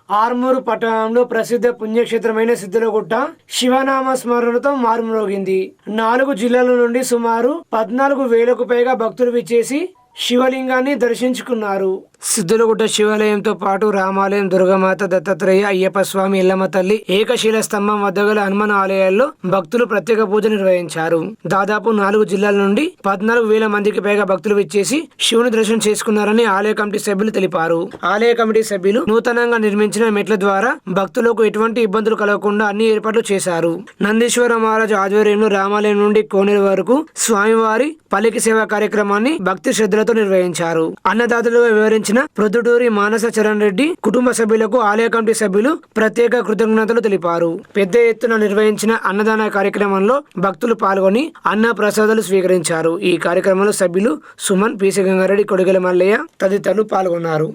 ఆర్మూరు పట్టణంలో ప్రసిద్ధ పుణ్యక్షేత్రమైన సిద్ధలగుట్ట శివనామ స్మరణతో మారుమ్రోగింది. 4 జిల్లాల నుండి సుమారు 14,000కు పైగా భక్తులు విచ్చేసి శివలింగాన్ని దర్శించుకున్నారు. సిద్ధలగుట్ట శివాలయంతో పాటు రామాలయం, దుర్గామాత, దత్తాత్రేయ, అయ్యప్ప స్వామి, ఎల్లమ్మ తల్లి, ఏకశిల స్తంభం వద్ద గల హనుమాన్ ఆలయాల్లో భక్తులు ప్రత్యేక పూజ నిర్వహించారు. దాదాపు 4 జిల్లాల నుండి 14,000 మందికి పైగా భక్తులు విచ్చేసి శివుని దర్శనం చేసుకున్నారని ఆలయ కమిటీ సభ్యులు తెలిపారు. ఆలయ కమిటీ సభ్యులు నూతనంగా నిర్మించిన మెట్ల ద్వారా భక్తులకు ఎటువంటి ఇబ్బందులు కలగకుండా అన్ని ఏర్పాట్లు చేశారు. నందీశ్వర మహారాజు ఆధ్వర్యంలో రామాలయం నుండి కోనేరు వరకు స్వామివారి పలికి సేవ కార్యక్రమాన్ని భక్తి శ్రద్ధలతో నిర్వహించారు. అన్నదాతలుగా వివరించిన ప్రొద్దుటూరి మానస చరణ్ రెడ్డి కుటుంబ సభ్యులకు ఆలయ కమిటీ సభ్యులు ప్రత్యేక కృతజ్ఞతలు తెలిపారు. పెద్ద ఎత్తున నిర్వహించిన అన్నదాన కార్యక్రమంలో భక్తులు పాల్గొని అన్న ప్రసాదాలు స్వీకరించారు. ఈ కార్యక్రమంలో సభ్యులు సుమన్, పీసీ గంగారెడ్డి, కొడిగల మల్లయ్య తదితరులు పాల్గొన్నారు.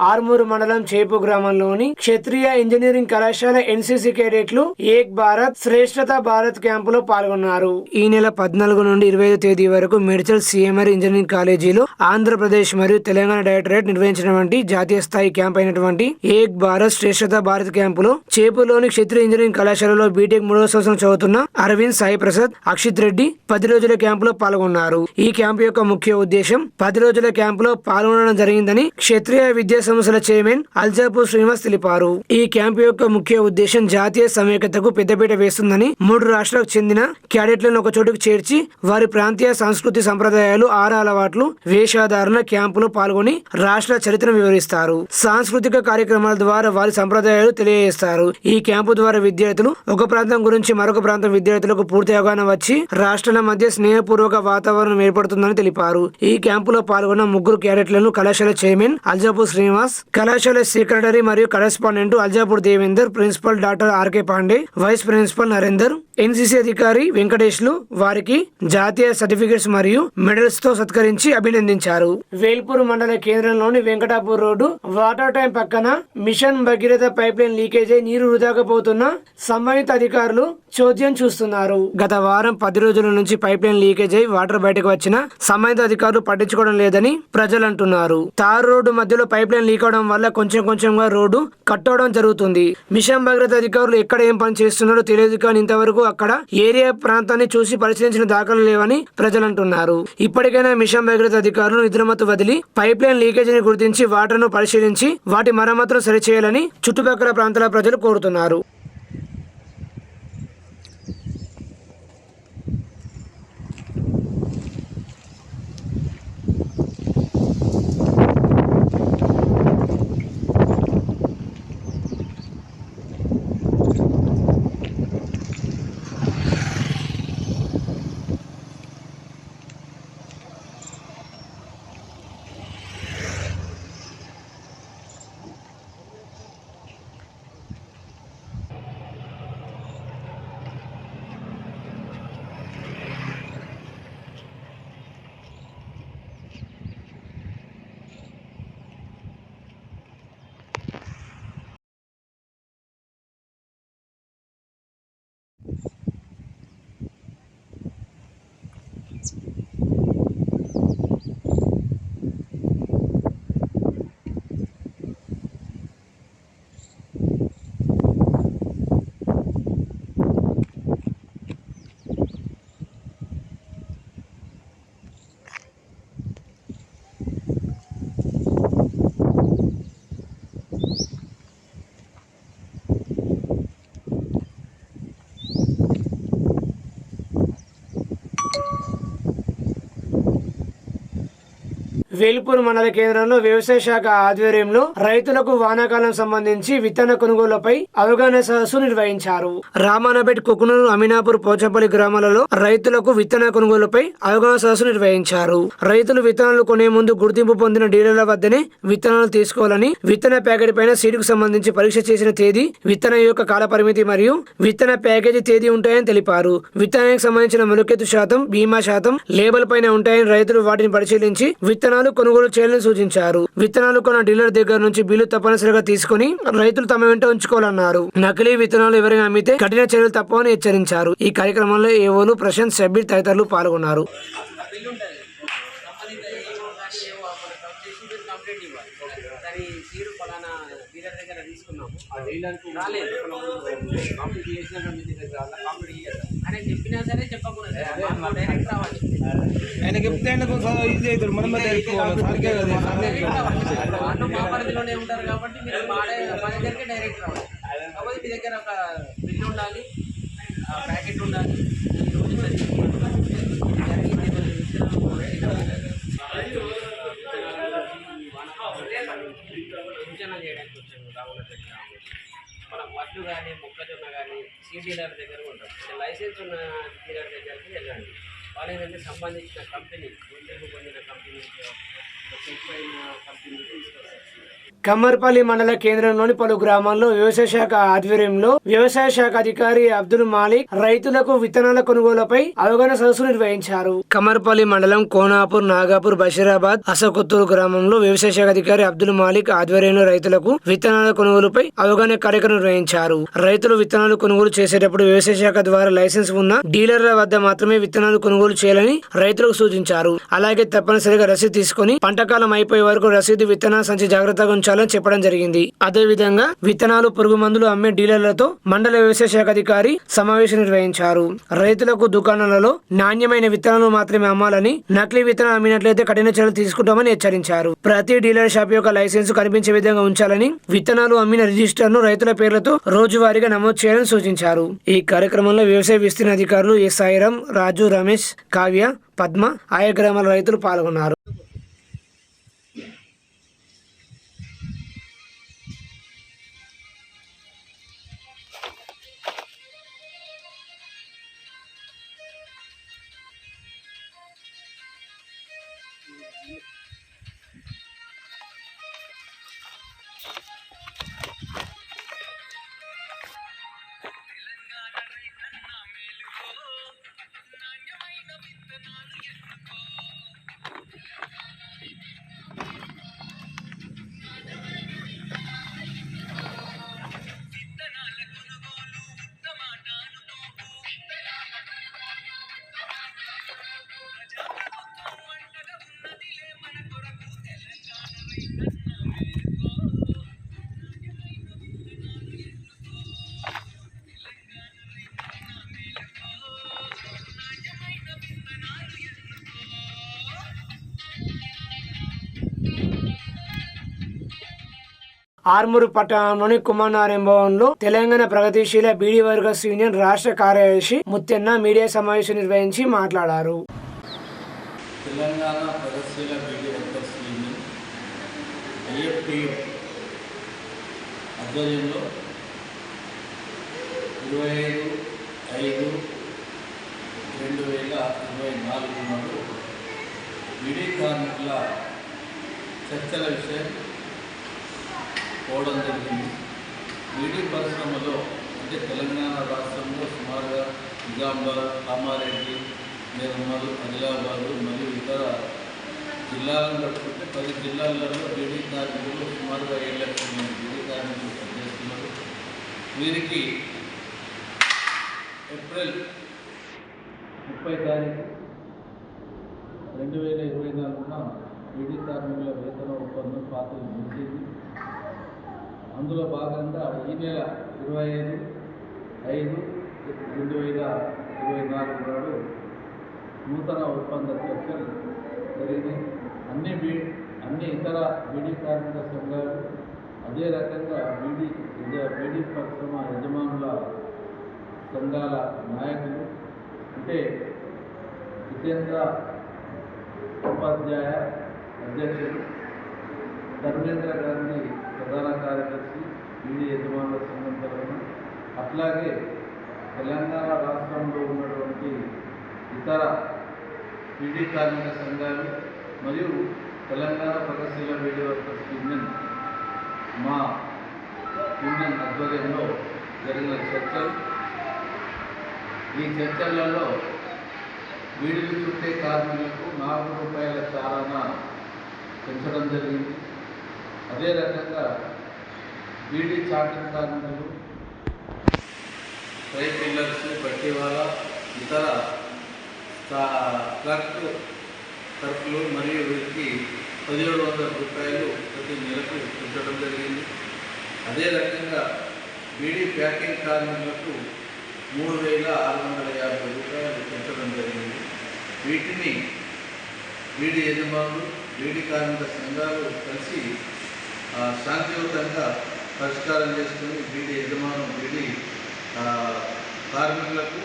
ఆర్మూరు మండలం చేపు గ్రామంలోని క్షత్రియ ఇంజనీరింగ్ కళాశాల ఎన్సీసీ కేడెట్లు ఏక్ భారత్ శ్రేష్ఠత భారత్ క్యాంపులో పాల్గొన్నారు. ఈ నెల 14 నుండి 25 తేదీ వరకు మేడ్చల్ సిఎంఆర్ ఇంజనీరింగ్ కాలేజీలో ఆంధ్రప్రదేశ్ మరియు తెలంగాణ డైరెక్టరేట్ నిర్వహించినటువంటి జాతీయ స్థాయి క్యాంప్ అయినటువంటి ఏక్ భారత్ శ్రేష్ఠత భారత్ క్యాంపులో చేపులోని క్షత్రియ ఇంజనీరింగ్ కళాశాలలో బీటెక్ 3వ సంవత్సరం చదువుతున్న అరవింద్, సాయి ప్రసాద్, అక్షిత్ రెడ్డి 10 రోజుల క్యాంపులో పాల్గొన్నారు. ఈ క్యాంపు యొక్క ముఖ్య ఉద్దేశం 10 రోజుల క్యాంపులో పాల్గొనడం జరిగిందని క్షత్రియ విద్యా సంస్థల చైర్మన్ అల్జాపూర్ శ్రీనివాస్ తెలిపారు. ఈ క్యాంపు యొక్క ముఖ్య ఉద్దేశం జాతీయ సమైక్యతకు పెద్దపీట వేస్తుందని 3 రాష్ట్రాలకు చెందిన క్యాడెట్లను ఒక చోటుకు చేర్చి వారి ప్రాంతీయ సంస్కృతి సంప్రదాయాలు, ఆహార అలవాట్లు, వేషధారణ క్యాంపులో పాల్గొని రాష్ట్ర చరిత్రను వివరిస్తారు. సాంస్కృతిక కార్యక్రమాల ద్వారా వారి సంప్రదాయాలు తెలియజేస్తారు. ఈ క్యాంపు ద్వారా విద్యార్థులు ఒక ప్రాంతం గురించి మరొక ప్రాంతం విద్యార్థులకు పూర్తి అవగాహన వచ్చి రాష్ట్రాల మధ్య స్నేహపూర్వక వాతావరణం ఏర్పడుతుందని తెలిపారు. ఈ క్యాంపులో పాల్గొన్న 3 క్యాడెట్లను కళాశాల చైర్మన్ అల్జాపూర్ శ్రీనివాస్, కళాశాల సెక్రటరీ మరియు correspondent Aljapur Devender, principal doctor RK Pandey, vice principal Narender, NCC అధికారి వెంకటేష్లు వారికి జాతీయ సర్టిఫికెట్స్ మరియు మెడల్స్ తో సత్కరించి అభినందించారు. వేల్పూర్ మండల కేంద్రంలోని వెంకటాపూర్ రోడ్డు వాటర్ ట్యాంక్ పక్కన mission Bhagiratha pipe line leakage అయి నీరు వృధాగా పోతున్న సంబంధిత అధికారులు చోద్యం చూస్తున్నారు. గత వారం 10 రోజుల నుంచి పైప్ లైన్ లీకేజ్ అయి వాటర్ బయటకు వచ్చినా సంబంధిత అధికారులు పట్టించుకోవడం లేదని ప్రజలు అంటున్నారు. తారు రోడ్డు మధ్యలో పైప్ లైన్ లీక్ అవడం వల్ల కొంచెం కొంచెంగా రోడ్డు కట్టవడం జరుగుతుంది. మిషన్ భగీరథ అధికారులు ఎక్కడ ఏం పని చేస్తున్నారో తెలియదు కానీ ఇంతవరకు అక్కడ ఏరియా ప్రాంతాన్ని చూసి పరిశీలించిన దాఖలు లేవని ప్రజలు అంటున్నారు. ఇప్పటికైనా మిషన్ భగీరథ అధికారులు నిద్రమత్తు వదిలి పైప్ లైన్ లీకేజ్ ని గుర్తించి వాటర్ ను పరిశీలించి వాటి మరమ్మతులు సరిచేయాలని చుట్టుపక్కల ప్రాంతాల ప్రజలు కోరుతున్నారు. వేల్పూర్ మండల కేంద్రంలో వ్యవసాయ శాఖ ఆధ్వర్యంలో రైతులకు వానాకాలం సంబంధించి విత్తన కొనుగోలుపై అవగాహన సదస్సు నిర్వహించారు. రామానపేట్, కుకునూరు, అమీనాపూర్, పోచంపల్లి గ్రామాలలో రైతులకు విత్తన కొనుగోలుపై అవగాహన సదస్సు నిర్వహించారు. రైతులు విత్తనాలు కొనే ముందు గుర్తింపు పొందిన డీలర్ల వద్దనే విత్తనాలు తీసుకోవాలని, విత్తన ప్యాకెట్ పైన సీడ్కు సంబంధించి పరీక్ష చేసిన తేదీ, విత్తనం యొక్క కాల పరిమితి మరియు విత్తన ప్యాకేజీ తేదీ ఉంటాయని తెలిపారు. విత్తనానికి సంబంధించిన మొలకెత్తు శాతం, బీమా శాతం లేబుల్ పైన ఉంటాయని రైతులు వాటిని పరిశీలించి విత్తనాలు కొనుగోలు చేయాలని సూచించారు. విత్తనాలు కొన్న డీలర్ దగ్గర నుంచి బిల్లు తప్పనిసరిగా తీసుకుని రైతులు తమ వెంట ఉంచుకోవాలన్నారు. నకిలీ విత్తనాలు ఎవరైనా అమ్మితే కఠిన చర్యలు తప్పవని హెచ్చరించారు. ఈ కార్యక్రమంలో ఏవోలు ప్రశాంత్, షబ్బీర్ తదితరులు పాల్గొన్నారు. చెప్పినా సరే చెప్పకూడదు, డైరెక్ట్ రావాలి. ఆయన చెప్తే ఈజీ అవుతాడు. మనం వాళ్ళు మా పరిధిలోనే ఉంటారు కాబట్టి మీరు మా దగ్గరికి డైరెక్ట్ రావాలి. కాబట్టి మీ దగ్గర ఒక బిల్లు ఉండాలి, ప్యాకెట్ ఉండాలి. సూచన చేయడానికి వచ్చాము. రామన్నపేట మనం వడ్లు కానీ మొక్కజొన్న కానీ డీలర్ దగ్గర ఉంటాం. లైసెన్స్ ఉన్న డీలర్ దగ్గరికి వెళ్ళండి. వాళ్ళు ఏంటంటే సంబంధించిన కంపెనీ, గుర్తింపు పొందిన కంపెనీ, చెక్ అయిన కంపెనీ తీసుకొస్తారు. కమ్మర్పల్లి మండల కేంద్రంలోని పలు గ్రామాల్లో వ్యవసాయ శాఖ ఆధ్వర్యంలో వ్యవసాయ శాఖ అధికారి అబ్దుల్ మాలిక్ రైతులకు విత్తనాల కొనుగోలుపై అవగాహన సదస్సు నిర్వహించారు. కమ్మర్పల్లి మండలం కోనాపూర్, నాగాపూర్, బషీరాబాద్, అసకొత్తూరు గ్రామంలో వ్యవసాయ శాఖ అధికారి అబ్దుల్ మాలిక్ ఆధ్వర్యంలో రైతులకు విత్తనాల కొనుగోలుపై అవగాహన కార్యక్రమం నిర్వహించారు. రైతులు విత్తనాలు కొనుగోలు చేసేటప్పుడు వ్యవసాయ శాఖ ద్వారా లైసెన్స్ ఉన్న డీలర్ల వద్ద మాత్రమే విత్తనాలు కొనుగోలు చేయాలని రైతులకు సూచించారు. అలాగే తప్పనిసరిగా రసీదు తీసుకుని పంటకాలం అయిపోయే వరకు రసీదు, విత్తనాల సంచి జాగ్రత్తగా ఉంచాలని చెప్పడం జరిగింది. అదే విధంగా విత్తనాలు, పురుగు మందులు అమ్మే డీలర్లతో మండల వ్యవసాయ శాఖ అధికారి సమావేశం నిర్వహించారు. రైతులకు దుకాణాలలో నాణ్యమైన విత్తనాలు మాత్రమే అమ్మాలని, నకిలీ విత్తనాలు అమ్మినట్లయితే కఠిన చర్యలు తీసుకుంటామని హెచ్చరించారు. ప్రతి డీలర్ షాప్ యొక్క లైసెన్స్ కనిపించే విధంగా ఉంచాలని, విత్తనాలు అమ్మిన రిజిస్టర్ను రైతుల పేర్లతో రోజువారీగా నమోదు చేయాలని సూచించారు. ఈ కార్యక్రమంలో వ్యవసాయ విస్తీర్ణ అధికారులు ఎస్ సాయిరాం, రాజు, రమేష్, కావ్య, పద్మ, ఆయా గ్రామాల రైతులు పాల్గొన్నారు. ఆర్మూరు పట్టణంలోని కుమారనారాయణ భవన్లో తెలంగాణ ప్రగతిశీల బీడీ వర్కర్స్ యూనియన్ రాష్ట్ర కార్యదర్శి ముత్తెన్న మీడియా సమావేశం నిర్వహించి మాట్లాడారు. తెలంగాణ ప్రగతిశీల బీడీ వర్కర్స్ యూనియన్ ఐఎఫ్టియు ఆధ్వర్యంలో 25/5/2024 నాడు బీడీ కార్మికుల చర్చల విషయం పోవడం జరిగింది. బీడీ పరిశ్రమలో అంటే తెలంగాణ రాష్ట్రంలో సుమారుగా నిజామాబాద్, కామారెడ్డి, నిర్మల్, ఆదిలాబాద్ మరియు ఇతర జిల్లాలను కట్టుకుంటే 10 జిల్లాలలో బీడీ కార్మికులు సుమారుగా 7 లక్షల మంది బీడీ కార్మికులు పనిచేస్తున్నారు. వీరికి ఏప్రిల్ 30 తారీఖు 2024న బీడీ కార్మికుల వేతన ఒప్పందం పాత్ర ముగిసింది. అందులో భాగంగా ఈ నెల 25/5/2024 నాడు నూతన ఒప్పంద చర్చలు జరిగినాయి. అన్ని ఇతర బీడీ కార్మిక సంఘాలు అదే రకంగా బీడీ పరిశ్రమ యజమానుల సంఘాల నాయకులు అంటే జితేంద్ర ఉపాధ్యాయ అధ్యక్షుడు, ధర్మేంద్ర గాంధీ ప్రధాన కార్యదర్శి బీడీ యజమానుల సంఘం తరఫున, అట్లాగే తెలంగాణ రాష్ట్రంలో ఉన్నటువంటి ఇతర బీడీ కార్మిక సంఘాలు మరియు తెలంగాణ ప్రగతిశీల బీడీ వర్కర్స్ యూనియన్ మా యూనియన్ ఆధ్వర్యంలో జరిగిన చర్చలు. ఈ చర్చలలో బీడీలు చుట్టే కార్మికులకు 4 రూపాయల చారాన పెంచడం జరిగింది. అదే రకంగా బీడీ చాటింగ్ కార్మికులు, ట్రై పిల్లర్స్, బట్టీవాలా, ఇతర క్లర్కులు మరియు వీరికి 1700 రూపాయలు ప్రతి నెలకు పెంచడం జరిగింది. అదే రకంగా బీడీ ప్యాకింగ్ కార్మికులకు 3650 రూపాయలు పెంచడం జరిగింది. వీటిని బీడీ యజమానులు, బీడీ కార్మిక సంఘాలు కలిసి శాంతియుతంగా పరిష్కారం చేసుకుని బీడీ యజమానులు, బీడీ కార్మికులకు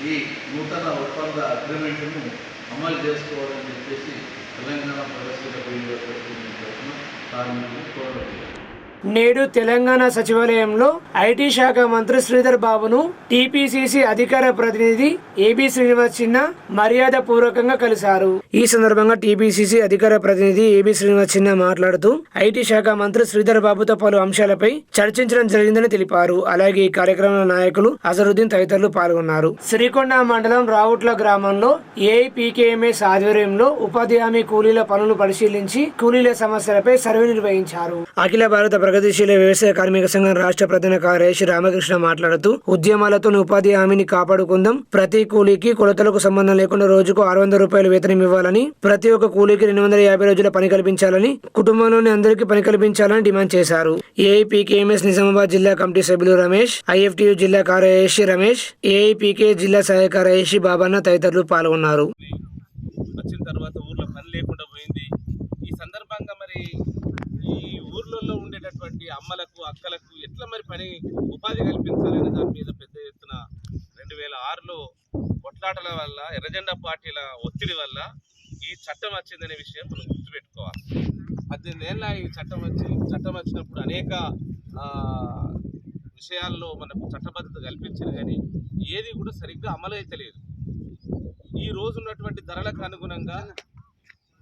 ఈ నూతన ఒప్పంద అగ్రిమెంట్ను అమలు చేసుకోవాలని చెప్పేసి తెలంగాణ ప్రగతిశీల బీడీ వర్కర్స్ యూనియన్ తరఫున కార్మికులు కోరడం. నేడు తెలంగాణ సచివాలయంలో ఐటీ శాఖ మంత్రి శ్రీధర్ బాబును టీపీసీసీ అధికార ప్రతినిధి ఏబి శ్రీనివాస్ చిన్న మర్యాద పూర్వకంగా కలిశారు. ఈ సందర్భంగా టీపీసీసీ అధికార ప్రతినిధి ఏబి శ్రీనివాస్ చిన్న మాట్లాడుతూ ఐటీ శాఖ మంత్రి శ్రీధర్ బాబుతో పలు అంశాలపై చర్చించడం జరిగిందని తెలిపారు. అలాగే ఈ కార్యక్రమంలో నాయకులు అజరుద్దీన్ తదితరులు పాల్గొన్నారు. శ్రీకొండ మండలం రావుట్ల గ్రామంలో ఏఐపీకేఎంఎస్ ఆధ్వర్యంలో ఉపాధి హామీ కూలీల పనులు పరిశీలించి కూలీల సమస్యలపై సర్వే నిర్వహించారు. అఖిల భారత ప్రగతిశీల వ్యవసాయ కార్మిక సంఘం రాష్ట్ర ప్రధాన కార్యదర్శి రామకృష్ణ మాట్లాడుతూ ఉద్యమాలతో ఉపాధి హామీని కాపాడుకుందాం, ప్రతి కూలీకి కొలతలకు సంబంధం లేకుండా రోజుకు 600 రూపాయలు వేతనం ఇవ్వాలని, ప్రతి ఒక్క కూలీకి 250 రోజుల పని కల్పించాలని, కుటుంబంలోని అందరికీ పని కల్పించాలని డిమాండ్ చేశారు. ఏఐపీకేఎంఎస్ నిజామాబాద్ జిల్లా కమిటీ సభ్యులు రమేష్, ఐఎఫ్టియు జిల్లా కార్యదర్శి రమేష్, ఏఐపీకే జిల్లా సహాయ కార్యదర్శి బాబన్న తదితరులు పాల్గొన్నారు. వచ్చిన తర్వాత ఊర్లో పని లేకుండా పోయింది. ఈ సందర్భంగా మరి ఈ ఊర్లలో ఉండేటటువంటి అమ్మలకు, అక్కలకు ఎట్లా మరి పని ఉపాధి కల్పించాలనే దాని మీద పెద్ద ఎత్తున 2006లో కొట్లాటల వల్ల, ఎర్రజెండా పార్టీల ఒత్తిడి వల్ల ఈ చట్టం వచ్చిందనే విషయం మనం గుర్తుపెట్టుకోవాలి. 18 ఏళ్ళ ఈ చట్టం వచ్చినప్పుడు అనేక విషయాల్లో మనకు చట్టబద్ధత కల్పించింది, కానీ ఏది కూడా సరిగ్గా అమలైతే లేదు. ఈ రోజు ఉన్నటువంటి ధరలకు అనుగుణంగా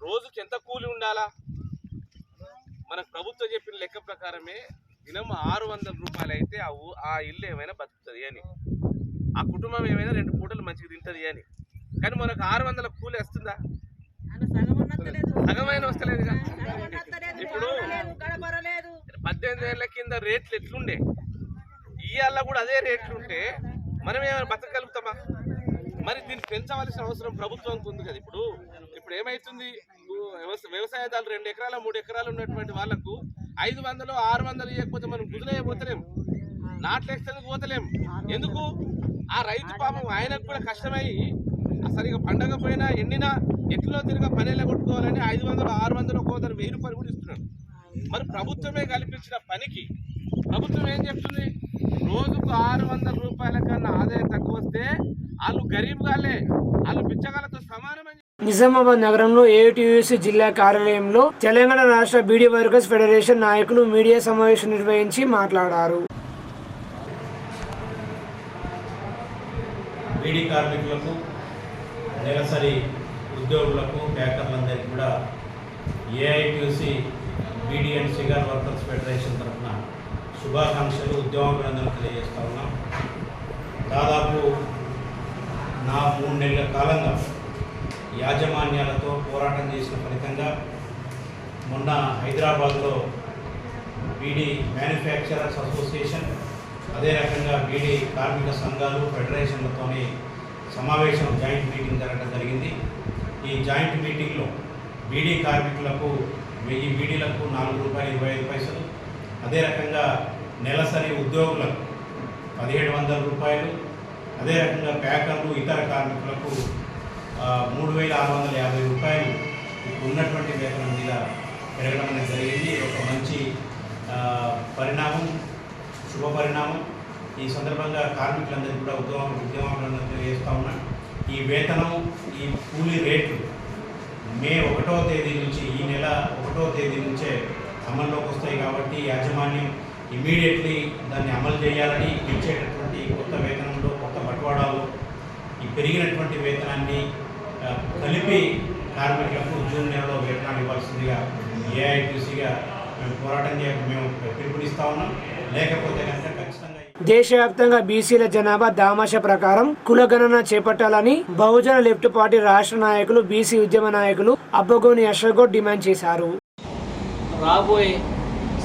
రోజుకి ఎంత కూలి ఉండాలా? మనకు ప్రభుత్వం చెప్పిన లెక్క ప్రకారమే దినం 600 రూపాయలు అయితే ఆ ఇల్లు ఏమైనా బతుకుతుంది అని, ఆ కుటుంబం ఏమైనా 2 పూటలు మంచిగా తింటుంది అని. కానీ మనకు 600 కూలి వస్తుందా? సగమైన వస్తలేదుగా. ఇప్పుడు 18 ఏళ్ల కింద రేట్లు ఎట్లుండే, ఇవాళ కూడా అదే రేట్లు ఉంటే మనం ఏమైనా బతకగలుగుతామా? మరి దీన్ని పెంచవలసిన అవసరం ప్రభుత్వానికి ఉంది కదా. ఇప్పుడు ఏమవుతుంది, వ్యవసాయదారులు 2 ఎకరాలు 3 ఎకరాలు ఉన్నటువంటి వాళ్ళకు 500 600 ఇవ్వకపోతే మనం కుదిరేయబోతలేం, నాట్లేస్తేందుకు పోతలేం. ఎందుకు? ఆ రైతు పాపం ఆయనకు కూడా కష్టమై సరిగా పండగ పోయినా ఎండినా ఎట్లో తిరిగా పని కొట్టుకోవాలని 500 600 1,000 రూపాయలు కూడా ఇస్తున్నాడు. మరి ప్రభుత్వమే కల్పించిన పనికి ప్రభుత్వం ఏం చెప్తుంది? రోజుకు 600 రూపాయల కన్నా ఆదాయం తక్కువ వస్తే వాళ్ళు గరీబ్ గాలే, వాళ్ళు బిచ్చగాళ్ళతో సమానమని. నిజామాబాద్ నగరంలో ఏఐటీయూసీ జిల్లా కార్యాలయంలో తెలంగాణ రాష్ట్ర బీడీ వర్కర్స్ ఫెడరేషన్ నాయకులు మీడియా సమావేశం నిర్వహించి మాట్లాడారు. బీడీ కార్మికులకు, నెలసరి ఉద్యోగులకు, ప్యాకర్లందరికీ కూడా AITUC beedi and cigar workers federation తరఫున శుభాకాంక్షలు, ఉద్యోగాభినందనలు తెలియజేస్తా ఉన్నాం. దాదాపు 3 నెలల కాలంగా యాజమాన్యాలతో పోరాటం చేసిన ఫలితంగా మొన్న హైదరాబాద్లో బీడీ మ్యానుఫ్యాక్చరర్స్ అసోసియేషన్, అదే రకంగా బీడీ కార్మిక సంఘాలు ఫెడరేషన్లతోని సమావేశం, జాయింట్ మీటింగ్ జరగడం జరిగింది. ఈ జాయింట్ మీటింగ్లో బీడీ కార్మికులకు 1000 బీడీలకు ₹4.25, అదే రకంగా నెలసరి ఉద్యోగులకు 1700 రూపాయలు, అదే రకంగా ప్యాకర్లు ఇతర కార్మికులకు 3650 రూపాయలు ఉన్నటువంటి వేతనం మీద పెరగడం అనేది జరిగింది. ఒక మంచి పరిణామం, శుభ పరిణామం. ఈ సందర్భంగా కార్మికులందరికీ కూడా ఉద్యమాలను తెలియజేస్తూ ఉన్నాం. ఈ వేతనం, ఈ కూలీ రేట్లు మే 1వ తేదీ నుంచి, ఈ నెల 1వ తేదీ నుంచే అమల్లోకి వస్తాయి కాబట్టి యాజమాన్యం ఇమీడియట్లీ దాన్ని అమలు చేయాలని, ఇచ్చేటటువంటి కొత్త వేతనంలో, కొత్త బట్వాడాలో ఈ పెరిగినటువంటి వేతనాన్ని కలిపి కార్మికులకు జూన్ నెలలో వేతనాలు ఇవ్వాల్సిందిగా ఏఐటీసీగా మేము పోరాటం మేము పిలుపునిస్తా ఉన్నాం. లేకపోతే కనుక ఖచ్చితంగా దేశవ్యాప్తంగా బీసీల జనాభా దామాష ప్రకారం కులగణన చేపట్టాలని బహుజన లెఫ్ట్ పార్టీ రాష్ట్ర నాయకులు, బీసీ ఉద్యమ నాయకులు అబ్బగోని అశోక్ డిమాండ్ చేశారు. రాబోయే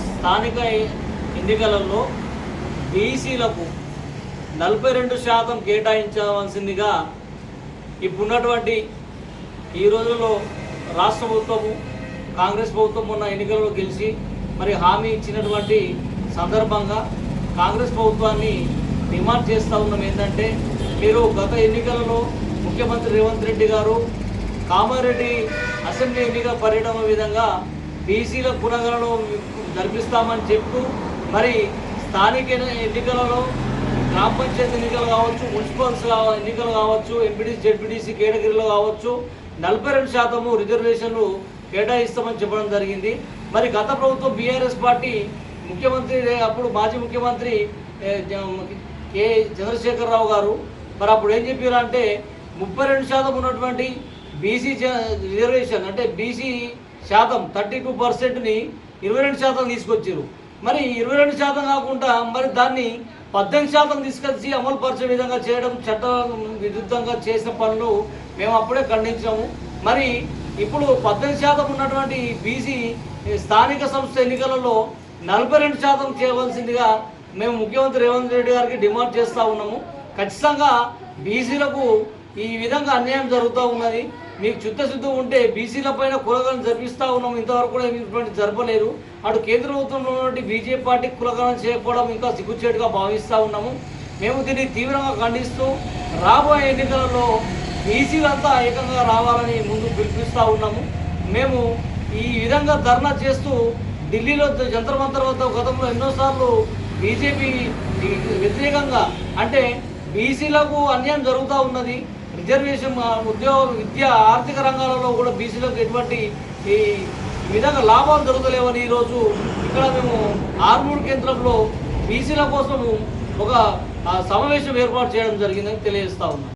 స్థానిక ఎన్నికలలో బీసీలకు 42% కేటాయించవలసిందిగా ఇప్పుడున్నటువంటి ఈ రోజుల్లో రాష్ట్ర ప్రభుత్వము, కాంగ్రెస్ ప్రభుత్వం మొన్న ఎన్నికలలో గెలిచి మరి హామీ ఇచ్చినటువంటి సందర్భంగా కాంగ్రెస్ ప్రభుత్వాన్ని డిమాండ్ చేస్తూ ఉన్నాం. ఏంటంటే, మీరు గత ఎన్నికలలో ముఖ్యమంత్రి రేవంత్ రెడ్డి గారు కామారెడ్డి అసెంబ్లీ ఎన్నికల పర్యటన విధంగా బీసీల కులగణన జరిపిస్తామని చెప్తూ మరి స్థానిక ఎన్నికలలో గ్రామ పంచాయతీ ఎన్నికలు కావచ్చు, మున్సిపల్స్ ఎన్నికలు కావచ్చు, ఎంపీడీసీ, జెడ్పీటీసీ కేటగిరీలో కావచ్చు 42% రిజర్వేషన్లు కేటాయిస్తామని చెప్పడం జరిగింది. మరి గత ప్రభుత్వం బీఆర్ఎస్ పార్టీ ముఖ్యమంత్రి, అప్పుడు మాజీ ముఖ్యమంత్రి కె చంద్రశేఖరరావు గారు మరి అప్పుడు ఏం చెప్పారంటే 32% ఉన్నటువంటి బీసీ రిజర్వేషన్ అంటే బీసీ శాతం 32%ని 22% తీసుకొచ్చారు. మరి 22% కాకుండా మరి దాన్ని 18% తీసుకొచ్చి అమలు పరిచే విధంగా చేయడం చట్ట విరుద్ధంగా చేసిన పనులు మేము అప్పుడే ఖండించాము. మరి ఇప్పుడు 18% ఉన్నటువంటి బీసీ స్థానిక సంస్థ ఎన్నికలలో 42% చేయవలసిందిగా మేము ముఖ్యమంత్రి రేవంత్ రెడ్డి గారికి డిమాండ్ చేస్తూ ఉన్నాము. ఖచ్చితంగా బీసీలకు ఈ విధంగా అన్యాయం జరుగుతూ ఉన్నది. మీకు చిత్తశుద్ధి ఉంటే బీసీల పైన కులగణన జరిపిస్తూ ఉన్నాము, ఇంతవరకు కూడా ఇటువంటి జరపలేరు. అటు కేంద్ర ప్రభుత్వంలో ఉన్నటువంటి బీజేపీ పార్టీ కులగణన చేయకపోవడం ఇంకా సిగ్గుచేటుగా భావిస్తూ ఉన్నాము. మేము దీన్ని తీవ్రంగా ఖండిస్తూ రాబోయే ఎన్నికలలో బీసీలంతా ఏకంగా రావాలని ముందు పిలిపిస్తూ ఉన్నాము. మేము ఈ విధంగా ధర్నా చేస్తూ ఢిల్లీలో జంతర్ మంతర్ వద్ద గతంలో ఎన్నోసార్లు బీజేపీ వ్యతిరేకంగా అంటే బీసీలకు అన్యాయం జరుగుతూ ఉన్నది. రిజర్వేషన్, ఉద్యోగ, విద్య, ఆర్థిక రంగాలలో కూడా బీసీలకు ఎటువంటి ఈ విధంగా లాభాలు జరుగుతలేవని ఈరోజు ఇక్కడ మేము ఆర్మూర్ కేంద్రంలో బీసీల కోసము ఒక సమావేశం ఏర్పాటు చేయడం జరిగిందని తెలియజేస్తా ఉన్నాం.